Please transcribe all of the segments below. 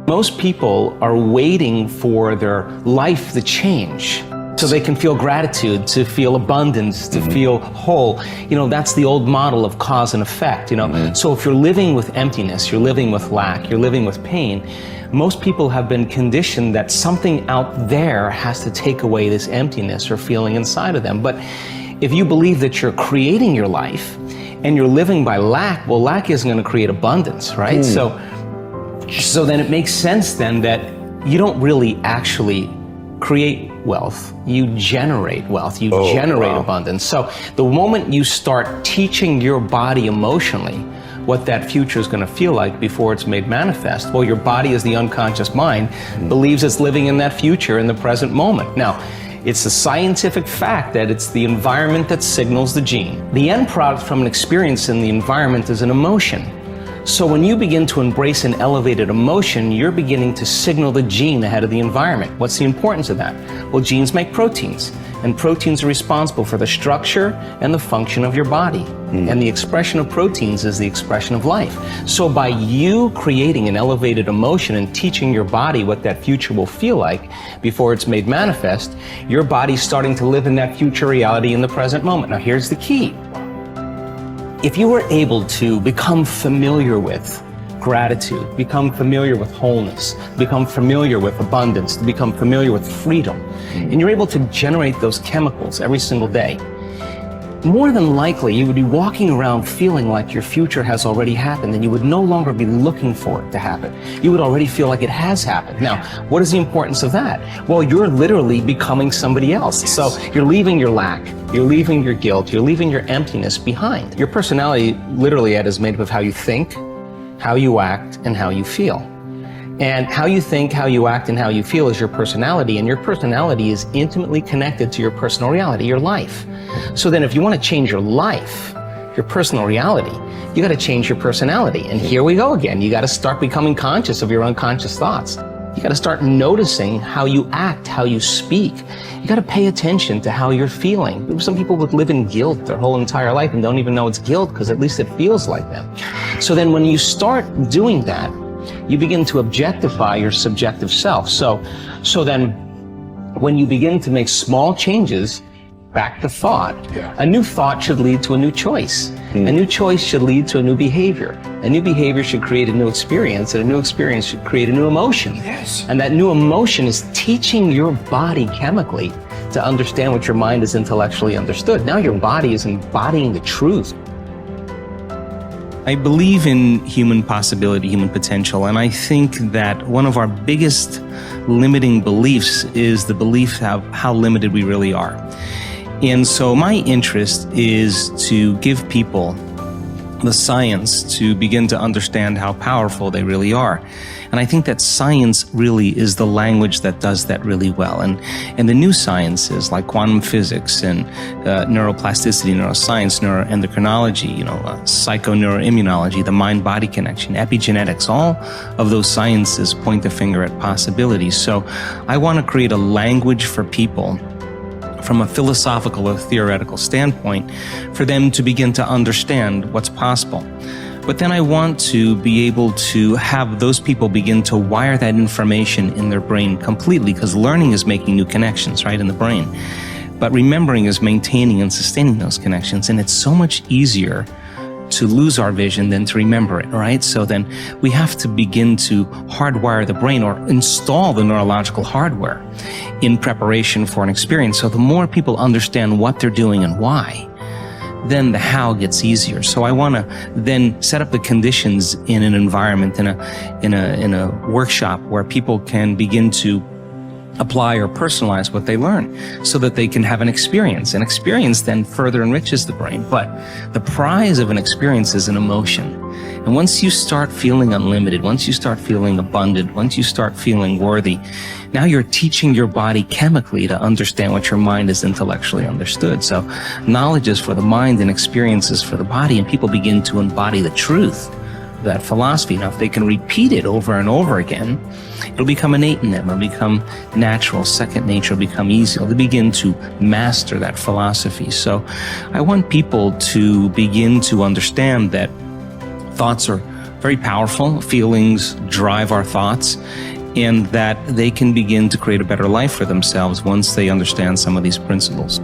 Most people are waiting for their life to change so they can feel gratitude, to feel abundance, to feel whole. You know, that's the old model of cause and effect, you know. So if you're living with emptiness, you're living with lack, you're living with pain, most people have been conditioned that something out there has to take away this emptiness or feeling inside of them. But if you believe that you're creating your life and you're living by lack, well, lack isn't going to create abundance, right? So then it makes sense then that you don't really actually create wealth, you generate wealth, you generate abundance. So the moment you start teaching your body emotionally what that future is going to feel like before it's made manifest, well, your body, as the unconscious mind, believes it's living in that future in the present moment. Now, it's a scientific fact that it's the environment that signals the gene. The end product from an experience in the environment is an emotion. So when you begin to embrace an elevated emotion, you're beginning to signal the gene ahead of the environment. What's the importance of that? Well, genes make proteins, and proteins are responsible for the structure and the function of your body. And the expression of proteins is the expression of life. So by you creating an elevated emotion and teaching your body what that future will feel like before it's made manifest, your body's starting to live in that future reality in the present moment. Now here's the key. If you were able to become familiar with gratitude, become familiar with wholeness, become familiar with abundance, become familiar with freedom, and you're able to generate those chemicals every single day, more than likely you would be walking around feeling like your future has already happened, and you would no longer be looking for it to happen. You would already feel like it has happened. Now, what is the importance of that? Well, you're literally becoming somebody else. So you're leaving your lack, you're leaving your guilt, you're leaving your emptiness behind. Your personality, literally, Ed, is made up of how you think, how you act, and how you feel. And how you think, how you act, and how you feel is your personality, and your personality is intimately connected to your personal reality, your life. So then if you want to change your life, your personal reality, you got to change your personality. And here we go again. You got to start becoming conscious of your unconscious thoughts. You got to start noticing how you act, how you speak. You got to pay attention to how you're feeling. Some people would live in guilt their whole entire life and don't even know it's guilt because at least it feels like them. So then when you start doing that, you begin to objectify your subjective self. So then when you begin to make small changes, back to thought, a new thought should lead to a new choice. A new choice should lead to a new behavior. A new behavior should create a new experience, and a new experience should create a new emotion. And that new emotion is teaching your body chemically to understand what your mind has intellectually understood. Now your body is embodying the truth. I believe in human possibility, human potential, and I think that one of our biggest limiting beliefs is the belief of how limited we really are. And so my interest is to give people the science to begin to understand how powerful they really are. And I think that science really is the language that does that really well. And the new sciences like quantum physics and neuroplasticity, neuroscience, neuroendocrinology, psychoneuroimmunology, the mind-body connection, epigenetics, all of those sciences point the finger at possibilities. So I want to create a language for people from a philosophical or theoretical standpoint for them to begin to understand what's possible. But then I want to be able to have those people begin to wire that information in their brain completely, because learning is making new connections, right, in the brain. But remembering is maintaining and sustaining those connections. And it's so much easier to lose our vision than to remember it, right? So then we have to begin to hardwire the brain or install the neurological hardware in preparation for an experience. So the more people understand what they're doing and why, then the how gets easier. So I want to then set up the conditions in an environment, in a workshop where people can begin to apply or personalize what they learn so that they can have an experience. An experience then further enriches the brain. But the prize of an experience is an emotion. And once you start feeling unlimited, once you start feeling abundant, once you start feeling worthy, now you're teaching your body chemically to understand what your mind has intellectually understood. So knowledge is for the mind and experience is for the body, and people begin to embody the truth of that philosophy. Now, if they can repeat it over and over again, it'll become innate in them. It'll become natural, second nature, will become easy. They'll begin to master that philosophy. So I want people to begin to understand that thoughts are very powerful. Feelings drive our thoughts, and that they can begin to create a better life for themselves once they understand some of these principles.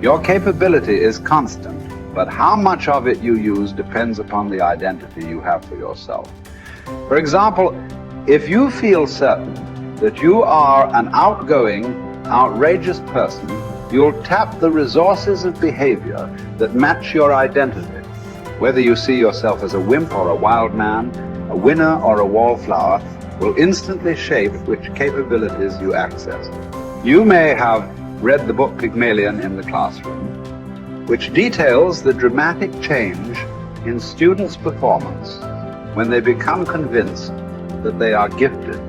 Your capability is constant, but how much of it you use depends upon the identity you have for yourself. For example, if you feel certain that you are an outgoing, outrageous person, you'll tap the resources of behavior that match your identity. Whether you see yourself as a wimp or a wild man, a winner or a wallflower, will instantly shape which capabilities you access. You may have read the book Pygmalion in the classroom, which details the dramatic change in students' performance when they become convinced that they are gifted.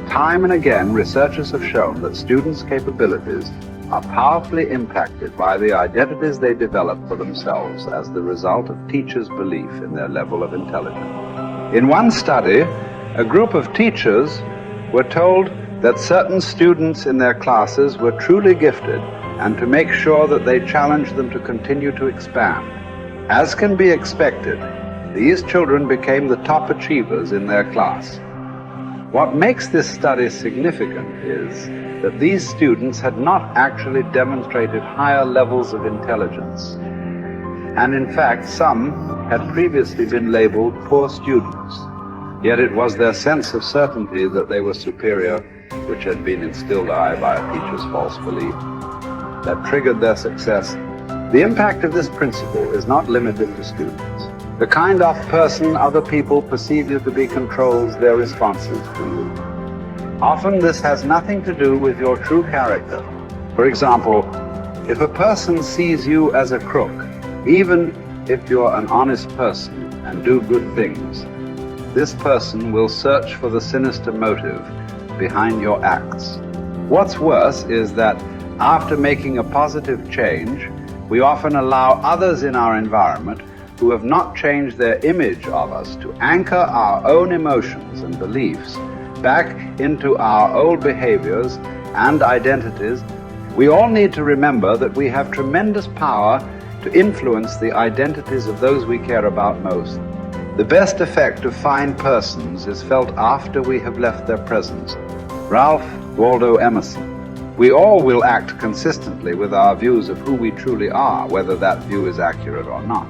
Time and again, researchers have shown that students' capabilities are powerfully impacted by the identities they develop for themselves as the result of teachers' belief in their level of intelligence. In one study, a group of teachers were told that certain students in their classes were truly gifted and to make sure that they challenged them to continue to expand. As can be expected, these children became the top achievers in their class. What makes this study significant is that these students had not actually demonstrated higher levels of intelligence. And in fact, some had previously been labeled poor students. Yet it was their sense of certainty that they were superior, which had been instilled by a teacher's false belief, that triggered their success. The impact of this principle is not limited to students. The kind of person other people perceive you to be controls their responses to you. Often this has nothing to do with your true character. For example, if a person sees you as a crook, even if you're an honest person and do good things, this person will search for the sinister motive behind your acts. What's worse is that after making a positive change, we often allow others in our environment who have not changed their image of us to anchor our own emotions and beliefs back into our old behaviors and identities. We all need to remember that we have tremendous power to influence the identities of those we care about most. The best effect of fine persons is felt after we have left their presence. Ralph Waldo Emerson. We all will act consistently with our views of who we truly are, whether that view is accurate or not.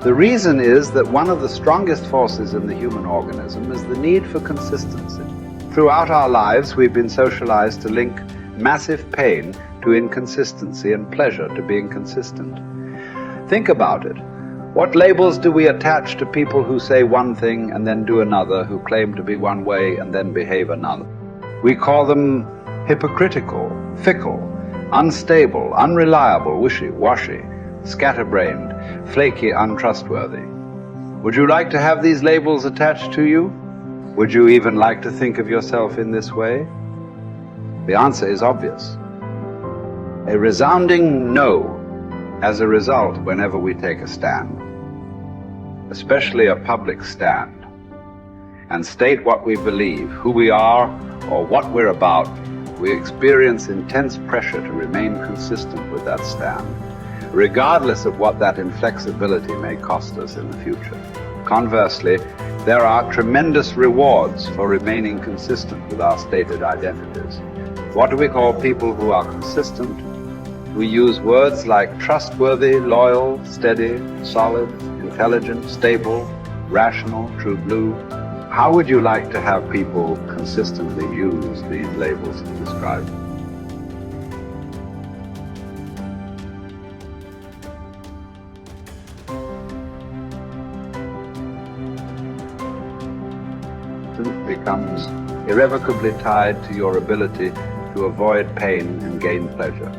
The reason is that one of the strongest forces in the human organism is the need for consistency. Throughout our lives, we've been socialized to link massive pain to inconsistency and pleasure to being consistent. Think about it. What labels do we attach to people who say one thing and then do another, who claim to be one way and then behave another? We call them hypocritical, fickle, unstable, unreliable, wishy-washy, scatterbrained, flaky, untrustworthy. Would you like to have these labels attached to you? Would you even like to think of yourself in this way? The answer is obvious. A resounding no as a result whenever we take a stand, especially a public stand, and state what we believe, who we are, or what we're about. We experience intense pressure to remain consistent with that stand, regardless of what that inflexibility may cost us in the future. Conversely, there are tremendous rewards for remaining consistent with our stated identities. What do we call people who are consistent? We use words like trustworthy, loyal, steady, solid, intelligent, stable, rational, true blue. How would you like to have people consistently use these labels to describe you? Becomes irrevocably tied to your ability to avoid pain and gain pleasure.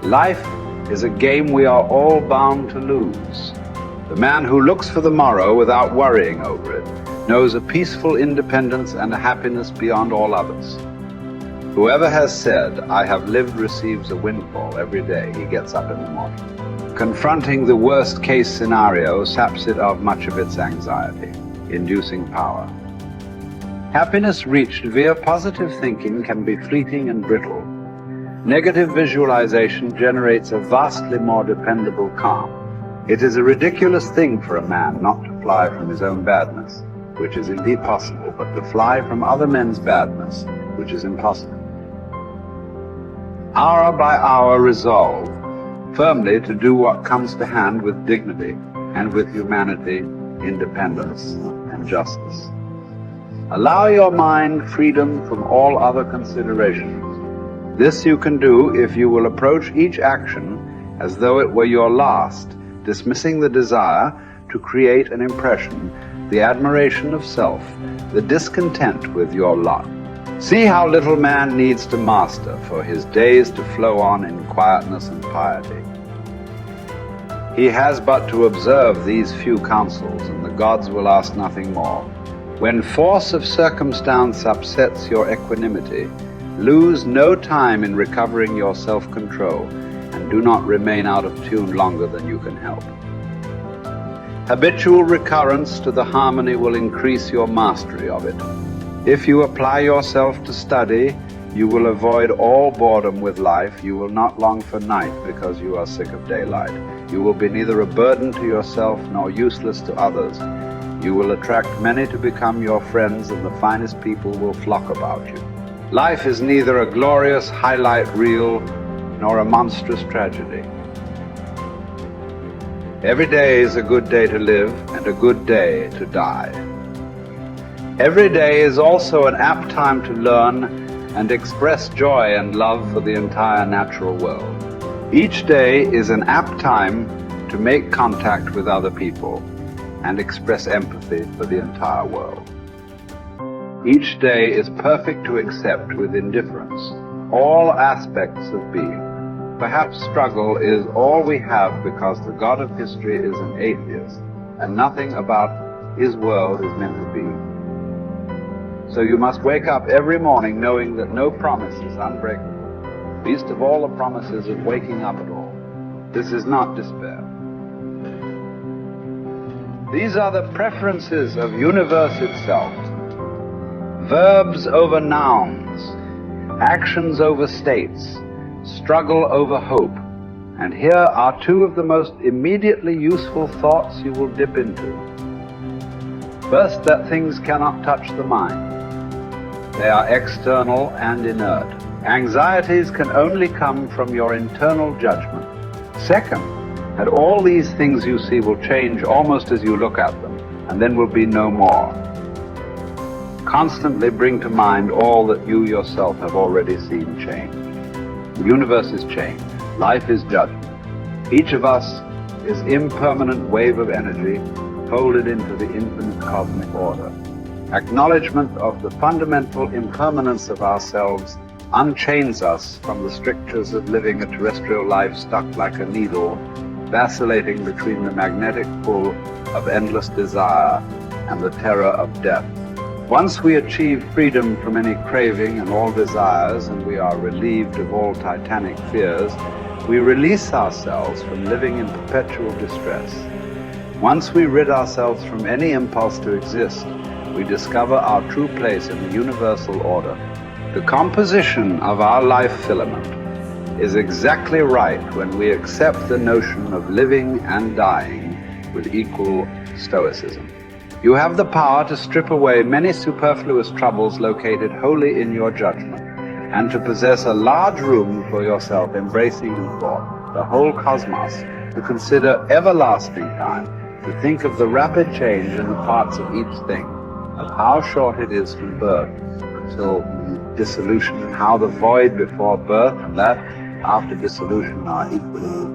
Life is a game we are all bound to lose. The man who looks for the morrow without worrying over it knows a peaceful independence and a happiness beyond all others. Whoever has said, "I have lived," receives a windfall every day he gets up in the morning. Confronting the worst case scenario saps it of much of its anxiety, inducing power. Happiness reached via positive thinking can be fleeting and brittle. Negative visualization generates a vastly more dependable calm. It is a ridiculous thing for a man not to fly from his own badness, which is indeed possible, but to fly from other men's badness, which is impossible. Hour by hour resolve firmly to do what comes to hand with dignity and with humanity, independence, and justice. Allow your mind freedom from all other considerations. This you can do if you will approach each action as though it were your last, dismissing the desire to create an impression, the admiration of self, the discontent with your lot. See how little man needs to master for his days to flow on in quietness and piety. He has but to observe these few counsels, and the gods will ask nothing more. When force of circumstance upsets your equanimity, lose no time in recovering your self-control, and do not remain out of tune longer than you can help. Habitual recurrence to the harmony will increase your mastery of it. If you apply yourself to study, you will avoid all boredom with life. You will not long for night because you are sick of daylight. You will be neither a burden to yourself nor useless to others. You will attract many to become your friends, and the finest people will flock about you. Life is neither a glorious highlight reel nor a monstrous tragedy. Every day is a good day to live and a good day to die. Every day is also an apt time to learn and express joy and love for the entire natural world. Each day is an apt time to make contact with other people and express empathy for the entire world. Each day is perfect to accept with indifference all aspects of being. Perhaps struggle is all we have because the God of history is an atheist and nothing about his world is meant to be. So you must wake up every morning knowing that no promise is unbreakable, least of all the promises of waking up at all. This is not despair. These are the preferences of universe itself. Verbs over nouns, actions over states, struggle over hope. And here are two of the most immediately useful thoughts you will dip into. First, that things cannot touch the mind. They are external and inert. Anxieties can only come from your internal judgment. Second, that all these things you see will change almost as you look at them, and then will be no more. Constantly bring to mind all that you yourself have already seen change. The universe is changed. Life is judgment. Each of us is impermanent wave of energy folded into the infinite cosmic order. Acknowledgement of the fundamental impermanence of ourselves unchains us from the strictures of living a terrestrial life stuck like a needle, vacillating between the magnetic pull of endless desire and the terror of death. Once we achieve freedom from any craving and all desires, and we are relieved of all titanic fears, we release ourselves from living in perpetual distress. Once we rid ourselves from any impulse to exist, we discover our true place in the universal order. The composition of our life filament is exactly right when we accept the notion of living and dying with equal stoicism. You have the power to strip away many superfluous troubles located wholly in your judgment, and to possess a large room for yourself, embracing in thought the whole cosmos, to consider everlasting time, to think of the rapid change in the parts of each thing, of how short it is from birth until dissolution, and how the void before birth and that after dissolution are equally